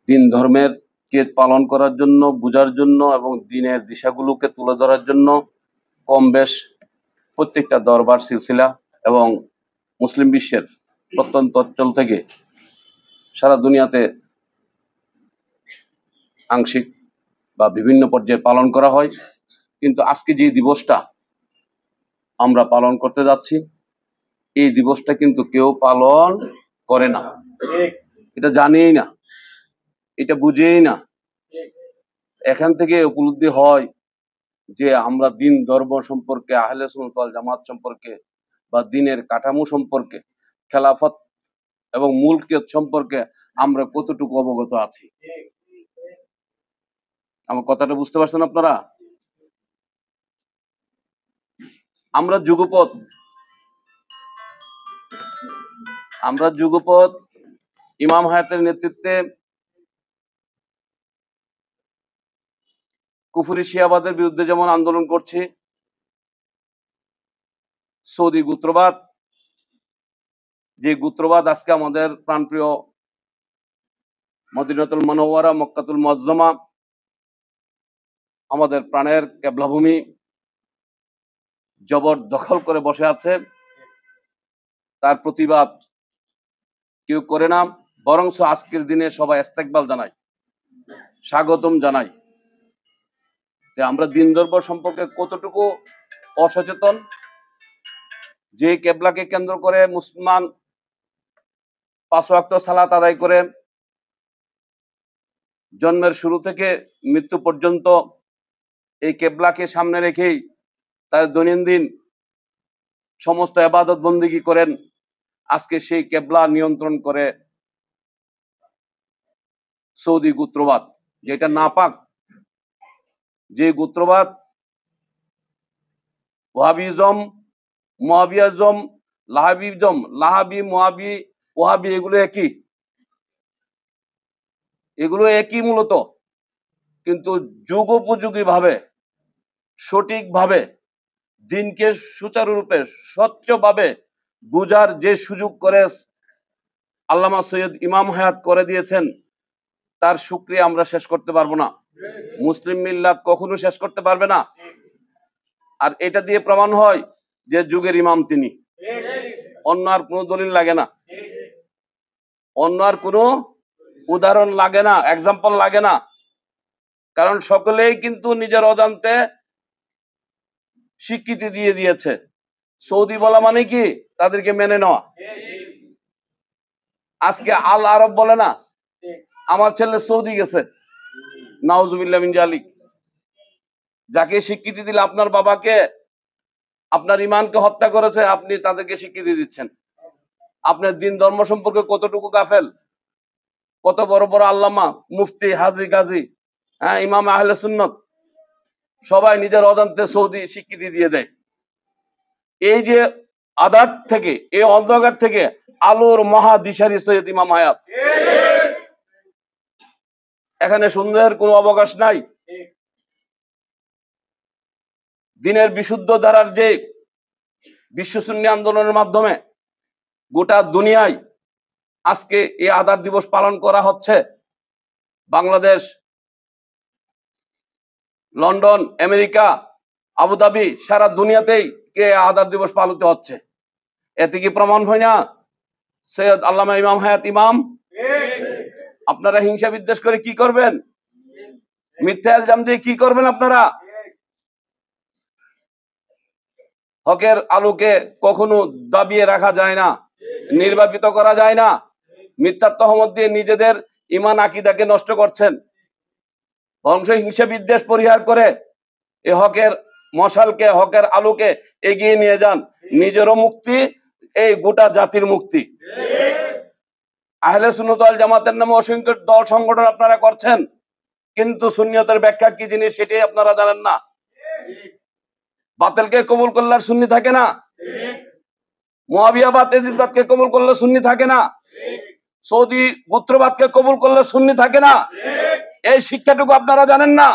দিন ধর্মের কে পালন করার জন্য, বোঝার জন্য এবং দিনের দিশাগুলোকে তুলে ধরার জন্য কম বেশ প্রত্যেকটা দরবার সিলসিলা এবং মুসলিম বিশ্বের প্রত্যন্ত অঞ্চল থেকে সারা দুনিয়াতে আংশিক বা বিভিন্ন পর্যায়ে পালন করা হয়। কিন্তু আজকে যে দিবসটা আমরা পালন করতে যাচ্ছি, এই দিবসটা কিন্তু কেউ পালন করে না, এটা জানেই না, এটা বুঝেই না। এখান থেকে উপলব্ধি হয় যে আমরা দিন ধর্ম সম্পর্কে, আহলে সুন্নাত ওয়াল জামাত সম্পর্কে বা দিনের কাঠামো সম্পর্কে, খেলাফত এবং মুলকিয়ত সম্পর্কে আমরা কতটুকু অবগত আছি। আমার কথাটা বুঝতে পারছেন আপনারা? আমরা যুগপৎ ইমাম হায়াতের নেতৃত্বে কুফরি শিয়াবাদের বিরুদ্ধে যেমন আন্দোলন করছি, সৌদি গোত্রবাদ, যে গোত্রবাদ আজকে আমাদের প্রাণপ্রিয় মদিনাতুল মুনাওয়ারা, মক্কাতুল মুআজ্জামা, আমাদের প্রাণের কেবলাভূমি জবরদখল করে বসে আছে, তার প্রতিবাদ কেউ করে না। বরংস আজকের দিনে সবাই ইস্তেকবাল জানায়, স্বাগতম জানায়। আমরা দিন ধর্ম সম্পর্কে কতটুকু অসচেতন, যে কেবলাকে কেন্দ্র করে মুসলমান 5 ওয়াক্ত সালাত আদায় করে জন্মের শুরু থেকে মৃত্যু পর্যন্ত এই কেবলাকে সামনে রেখেই তার দৈনন্দিন সমস্ত ইবাদত বন্দেগী করেন। আজকে সেই কেবলা নিয়ন্ত্রণ করে সৌদি গোত্রবাদ, যেটা নাপাক, যে গোত্রবাদ ওয়াহাবিজম, মুয়াবিয়াজম, লাহাবিজম, লাহাবি, মুয়াবি, ওয়াহাবি এগুলো একই মূলত, কিন্তু যুগোপযোগী ভাবে, সঠিকভাবে দিনকে সুচারুরূপে স্বচ্ছভাবে বুঝার যে সুযোগ করে আল্লামা সৈয়দ ইমাম হায়াত করে দিয়েছেন, তার শুকরিয়া আমরা শেষ করতে পারবো না, মুসলিম মিল্লাত কখনো শেষ করতে পারবে না। আর এটা দিয়ে প্রমাণ হয় যে যুগের ইমাম তিনি, অন্য আর কোনো দলিল লাগে না, অন্য আর কোনো উদাহরণ লাগে না, এক্সাম্পল লাগে না। কারণ সকলেই কিন্তু নিজের অজান্তে স্বীকৃতি দিয়ে দিয়েছে। সৌদি বলা মানে কি? তাদেরকে মেনে নেওয়া। আজকে আল আরব বলে না, আমার ছেলে সৌদি গেছে, নাউজুবিল্লাহ মিন জালিক। যাকে স্বীকৃতি দিলে আপনার বাবাকে, আপনার ইমানকে হত্যা করেছে, আপনি তাদেরকে স্বীকৃতি দিচ্ছেন। আপনার দিন ধর্ম সম্পর্কে কতটুকু গাফেল, কত বড় বড় আল্লামা, মুফতি, হাজি, গাজী, ইমাম আহলে সুন্নত, সবাই নিজের অজান্তে সৌদি স্বীকৃতি দিয়ে দেয়। এই যে আধার থেকে, এই অন্ধকার থেকে আলোর মহাদিশারি সৈয়দ ইমাম হায়াত, এখানে সন্দেহের কোনো অবকাশ নাই। দিনের বিশুদ্ধ ধারার যে বিশ্ব সুন্নি আন্দোলনের মাধ্যমে গোটা দুনিয়ায় আজকে এই আধার দিবস পালন করা হচ্ছে। বাংলাদেশ, লন্ডন, আমেরিকা, আবুধাবি, সারা দুনিয়াতেই কে আধার দিবস পালিত হচ্ছে। এতে কি প্রমাণ হয় না সৈয়দ আল্লামা ইমাম হায়াত ইমাম? আপনারা হিংসা বিদ্বেষ করে কি করবেন? মিথ্যা ইলজাম দিয়ে কি করবেন আপনারা? হকের আলোকে কখনো দাবিয়ে রাখা যায় না, নির্বাপিত করা যায় না। মিথ্যার তহমত দিয়ে নিজেদের ঈমান আকীদাকে নষ্ট করছেন। বংশ হিংসা বিদ্বেষ পরিহার করে এই হকের মশালকে, হকের আলোকে এগিয়ে নিয়ে যান। নিজেরও মুক্তি, এই গোটা জাতির মুক্তি। আহলে সুন্নাত ওয়াল জামাতের নামে অসংখ্য দল সংগঠন আপনারা করছেন, কিন্তু সুন্নিয়তের ব্যাখ্যা কি জিনিস সেটাই আপনারা জানেন না। বাতিলকে কবুল করলে আর সুন্নি থাকে না। মুআবিয়াবাদ, এজিদবাদকে কবুল করলে সুন্নি থাকে না। সৌদি গোত্রবাদকে কবুল করলে সুন্নি থাকে না। এই শিক্ষাটুকু আপনারা জানেন না।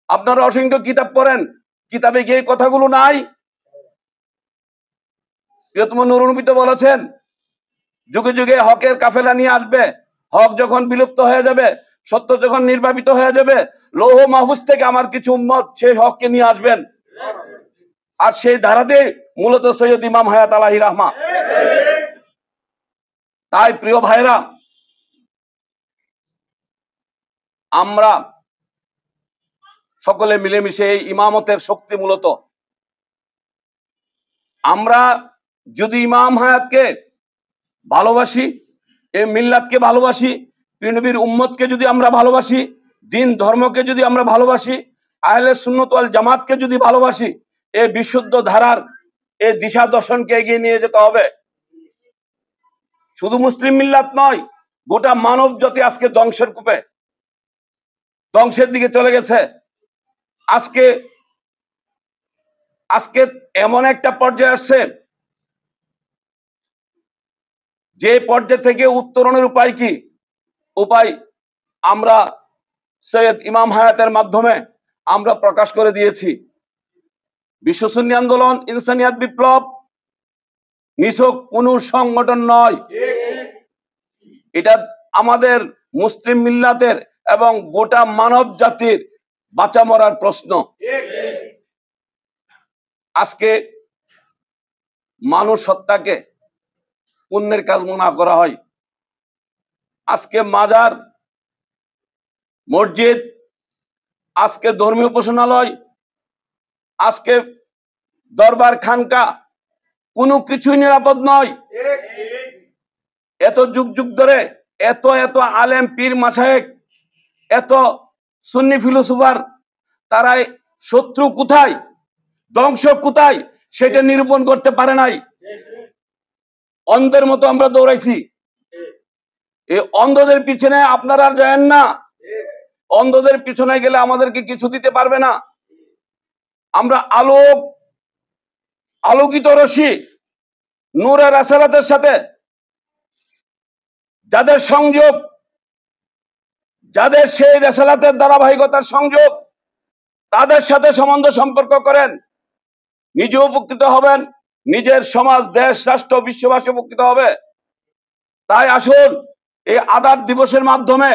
আপনারা অসংখ্য কিতাব পড়েন, কিতাবে গিয়ে কথাগুলো নাই। প্রিয়তম নূর নবী তো বলেছেন, যুগে যুগে হকের কাফেলা নিয়ে আসবে, হক যখন বিলুপ্ত হয়ে যাবে, সত্য যখন নির্বাপিত হয়ে যাবে, লৌহ মাহফুজ থেকে আমার কিছু উম্মত সেই হককে নিয়ে আসবেন, আর সেই ধারাতে মূলত সৈয়দ ইমাম হায়াত আলাহি রাহমা। তাই প্রিয় ভাইরা, আমরা সকলে মিলেমিশে এই ইমামতের শক্তি মূলত, আমরা যদি ইমাম হায়াতকে ভালোবাসি, এই মিল্লাতকে ভালোবাসি, নবীর উম্মতকে যদি আমরা ভালোবাসি, দিন ধর্মকে যদি আমরা ভালোবাসি, আহলে সুন্নাত ওয়াল জামাতকে যদি ভালোবাসি, এই বিশুদ্ধ ধারার এই দিশা দর্শনকে এগিয়ে নিয়ে যেতে হবে। শুধু মুসলিম মিল্লাত নয়, গোটা মানব জাতি আজকে ধ্বংসের কূপে, ধ্বংসের দিকে চলে গেছে। আজকে এমন একটা পর্যায়ে আসছে যে পর্যায় থেকে উত্তরণের উপায় কি? উপায় আমরা সৈয়দ ইমাম হায়াতের মাধ্যমে আমরা প্রকাশ করে দিয়েছি। বিশ্ব সুন্নি আন্দোলন, ইনসানিয়াত বিপ্লব নিছক কোন সংগঠন নয়, এটা আমাদের মুসলিম মিল্লাতের এবং গোটা মানব জাতির বাঁচা মরার প্রশ্ন। আজকে মানুষ হত্যাকে পুণ্যের কাজ মনে করা হয়। আজকে মাজার, মসজিদ, আজকে ধর্মীয় উপাসনালয়, আজকে দরবার খানকা কোনো কিছুই নিরাপদ নয়। এত যুগ যুগ ধরে এত এত আলেম, পীর, মাশায়েখ, এত সুন্নি ফিলোসোফার, তারা শত্রু কোথায়, ধ্বংস কোথায় সেটা নিরূপণ করতে পারে নাই। অন্ধের মতো আমরা দৌড়াইছি। এই অন্ধদের পিছনে আপনারা আর যায়েন না। অন্ধদের পিছনে গেলে আমাদেরকে কিছু দিতে পারবে না। আমরা আলোকিত রশি, নূরের রাসালাতের সাথে যাদের সংযোগ, যাদের সেই রাসালাতের ধারাবাহিকতার সংযোগ, তাদের সাথে সম্বন্ধ সম্পর্ক করেন, নিজে উপকৃত হবেন, নিজের সমাজ, দেশ, রাষ্ট্র, বিশ্ববাসী উপকৃত হবে। তাই আসুন এই আদার দিবসের মাধ্যমে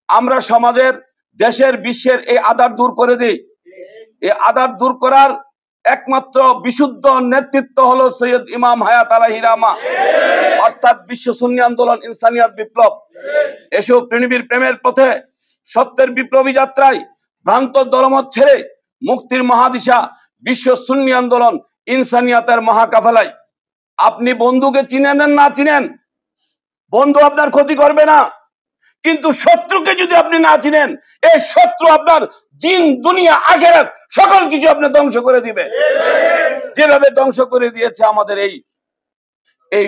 আমরা সমাজের, দেশের, বিশ্বের এই আদার দূর করে দিই। এই আদার দূর করার একমাত্র বিশুদ্ধ নেতৃত্ব হলো সৈয়দ ইমাম হায়াত আলাহি রাহমা, অর্থাৎ বিশ্ব সুন্নি আন্দোলন, ইনসানিয়াত বিপ্লব। এসব পৃথিবীর প্রেমের পথে, সত্যের বিপ্লবী যাত্রায় ভ্রান্ত দলমত ছেড়ে মুক্তির মহাদিশা বিশ্ব সুন্নি আন্দোলন, ইনসানিয়াতের মহাকাফেলায়। আপনি বন্ধুকে চিনেন না চিনেন, বন্ধু আপনার ক্ষতি করবে না, কিন্তু শত্রুকে যদি আপনি না চিনেন, এই শত্রু আপনার দিন, দুনিয়া, আখিরাত সকল কিছু আপনি ধ্বংস করে দিবে। যেভাবে ধ্বংস করে দিয়েছে আমাদের এই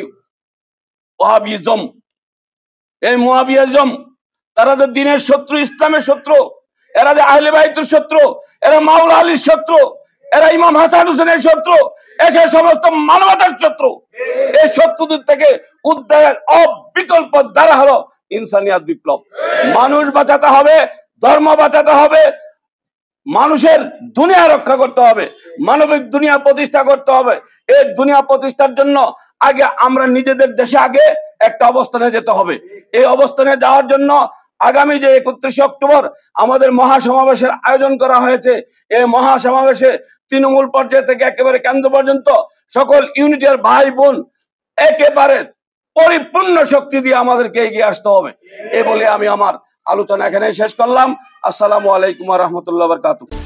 ওয়াহাবিজম, এই মুয়াবিয়াজম। তারা যে দিনের শত্রু, ইসলামের শত্রু, এরা যে আহলে বাইতের শত্রু, এরা মাওলা আলীর শত্রু, এরা ইমাম হাসান হোসেনের শত্রু, এসে সমস্ত মানবতার শত্রু। এই শত্রুদের থেকে উদ্ধারের অবিকল্প দ্বারা হলো ইনসানিয়াত বিপ্লব। মানুষ বাঁচাতে হবে, ধর্ম বাঁচাতে হবে, মানুষের দুনিয়া রক্ষা করতে হবে, মানবিক দুনিয়া প্রতিষ্ঠা করতে হবে। এই দুনিয়া প্রতিষ্ঠার জন্য আগে আমরা নিজেদের দেশে আগে একটা অবস্থানে যেতে হবে। এই অবস্থানে যাওয়ার জন্য আগামী যে 31 অক্টোবর আমাদের মহাসমাবেশের আয়োজন করা হয়েছে, এই মহাসমাবেশে তৃণমূল পর্যায় থেকে একেবারে কেন্দ্র পর্যন্ত সকল ইউনিটের ভাই বোন একেবারে পরিপূর্ণ শক্তি দিয়ে আমাদেরকে এগিয়ে আসতে হবে। এই বলে আমি আমার আলোচনা এখানে শেষ করলাম। আসসালামু আলাইকুম ওয়া রাহমাতুল্লাহি ওয়া বারাকাতুহু।